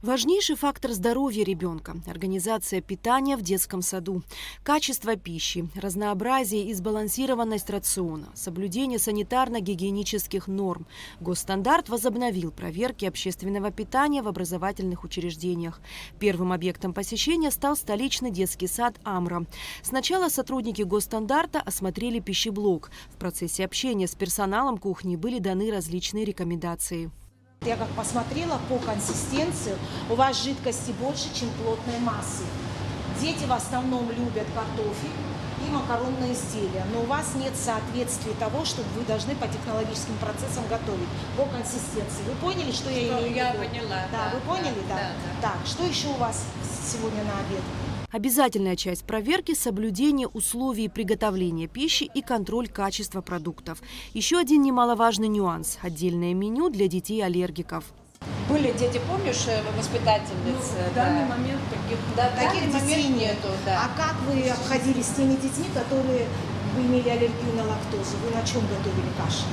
Важнейший фактор здоровья ребенка – организация питания в детском саду, качество пищи, разнообразие и сбалансированность рациона, соблюдение санитарно-гигиенических норм. Госстандарт возобновил проверки общественного питания в образовательных учреждениях. Первым объектом посещения стал столичный детский сад «Амра». Сначала сотрудники Госстандарта осмотрели пищеблок. В процессе общения с персоналом кухни были даны различные рекомендации. Я как посмотрела по консистенции, у вас жидкости больше, чем плотной массы. Дети в основном любят картофель и макаронные изделия, но у вас нет соответствия того, что вы должны по технологическим процессам готовить, по консистенции. Вы поняли, что я имею в виду? Я поняла. Да, вы поняли, да? Так, что еще у вас сегодня на обед? Обязательная часть проверки – соблюдение условий приготовления пищи и контроль качества продуктов. Еще один немаловажный нюанс – отдельное меню для детей-аллергиков. Были дети, помнишь, воспитательницы? В данный момент таких детей нету. Да. А как вы обходились с теми детьми, которые имели аллергию на лактозу? Вы на чем готовили каши?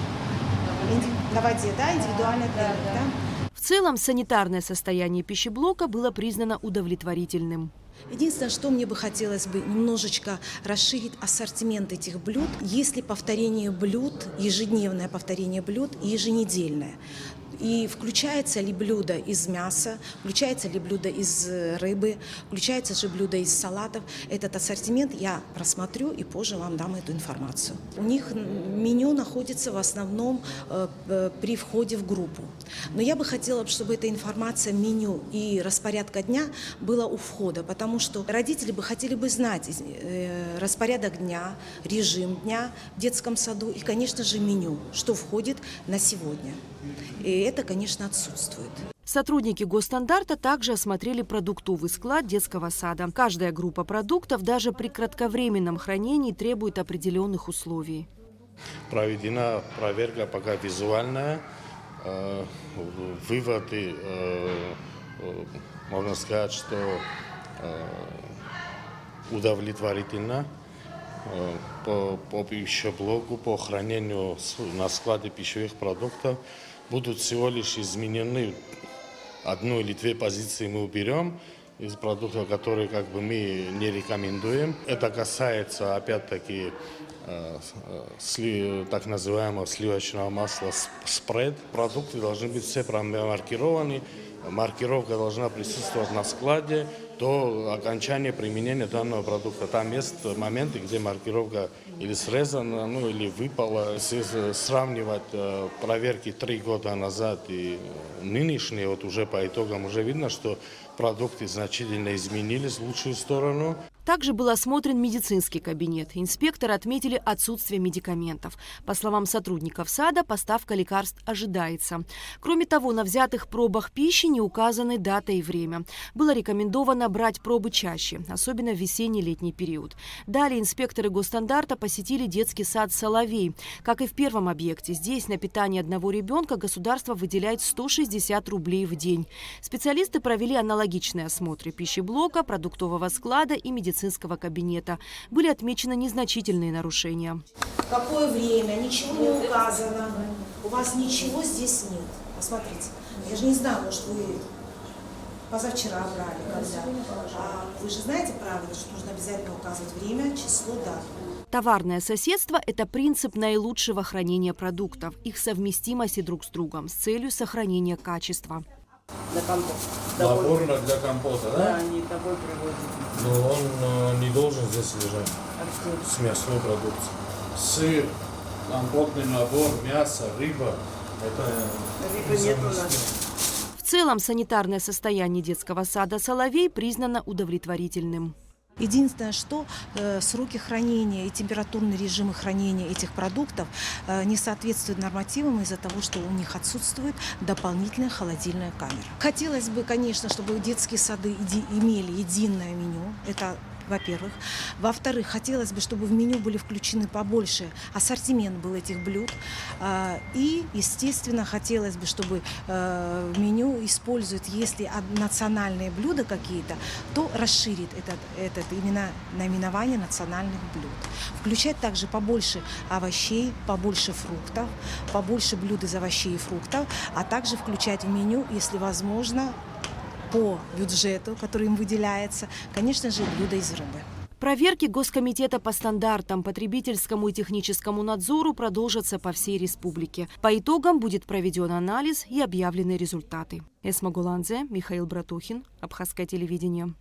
На воде, да? Индивидуально для них, да? В целом, санитарное состояние пищеблока было признано удовлетворительным. Единственное, что мне бы хотелось бы немножечко расширить ассортимент этих блюд. Если повторение блюд, ежедневное повторение блюд и еженедельное. И включается ли блюдо из мяса, включается ли блюдо из рыбы, включается же блюдо из салатов. Этот ассортимент я просмотрю и позже вам дам эту информацию. У них меню находится в основном при входе в группу. Но я бы хотела, чтобы эта информация, меню и распорядка дня была у входа, потому что родители бы хотели бы знать распорядок дня, режим дня в детском саду и, конечно же, меню, что входит на сегодня. И это, конечно, отсутствует. Сотрудники Госстандарта также осмотрели продуктовый склад детского сада. Каждая группа продуктов даже при кратковременном хранении требует определенных условий. Проведена проверка пока визуальная. Выводы, можно сказать, что удовлетворительно. По пищеблоку, по хранению на складе пищевых продуктов будут всего лишь изменены одну или две позиции мы уберем из продуктов, которые мы не рекомендуем. Это касается опять-таки так называемого сливочного масла спред. Продукты должны быть все промаркированы. Маркировка должна присутствовать на складе до окончания применения данного продукта. Там есть моменты, где маркировка или срезана, или выпала. Если сравнивать проверки 3 года назад и нынешние, уже по итогам уже видно, что продукты значительно изменились в лучшую сторону. Также был осмотрен медицинский кабинет. Инспекторы отметили отсутствие медикаментов. По словам сотрудников сада, поставка лекарств ожидается. Кроме того, на взятых пробах пищи не указаны дата и время. Было рекомендовано брать пробы чаще, особенно в весенне-летний период. Далее инспекторы Госстандарта посетили детский сад «Соловей». Как и в первом объекте, здесь на питание одного ребенка государство выделяет 160 рублей в день. Специалисты провели аналогичные осмотры пищеблока, продуктового склада и медицинского кабинета. Были отмечены незначительные нарушения. Какое время? Ничего не указано. У вас ничего здесь нет. Посмотрите. Я же не знаю, может, вы позавчера брали, когда. А вы же знаете правило, что нужно обязательно указывать время, число, дату. Товарное соседство – это принцип наилучшего хранения продуктов, их совместимости друг с другом с целью сохранения качества. Для компота. Набор для компота, да? Да, они такой привозят. Но он не должен здесь лежать с мясной продукцией. Сыр, компотный набор, мясо, рыба – это Рыбы нет у нас. В целом, санитарное состояние детского сада «Соловей» признано удовлетворительным. Единственное, что сроки хранения и температурные режимы хранения этих продуктов не соответствуют нормативам из-за того, что у них отсутствует дополнительная холодильная камера. Хотелось бы, конечно, чтобы детские сады имели единое меню. Это во-первых. Во-вторых, хотелось бы, чтобы в меню были включены побольше ассортимент был этих блюд. И, естественно, хотелось бы, чтобы в меню используют, если национальные блюда какие-то, то расширит это именно наименование национальных блюд. Включать также побольше овощей, побольше фруктов, побольше блюд из овощей и фруктов, а также включать в меню, если возможно, по бюджету, который им выделяется, конечно же, блюда из рыбы. Проверки Госкомитета по стандартам, потребительскому и техническому надзору продолжатся по всей республике. По итогам будет проведен анализ и объявлены результаты. Эсма Гуланзе, Михаил Братухин, Абхазское телевидение.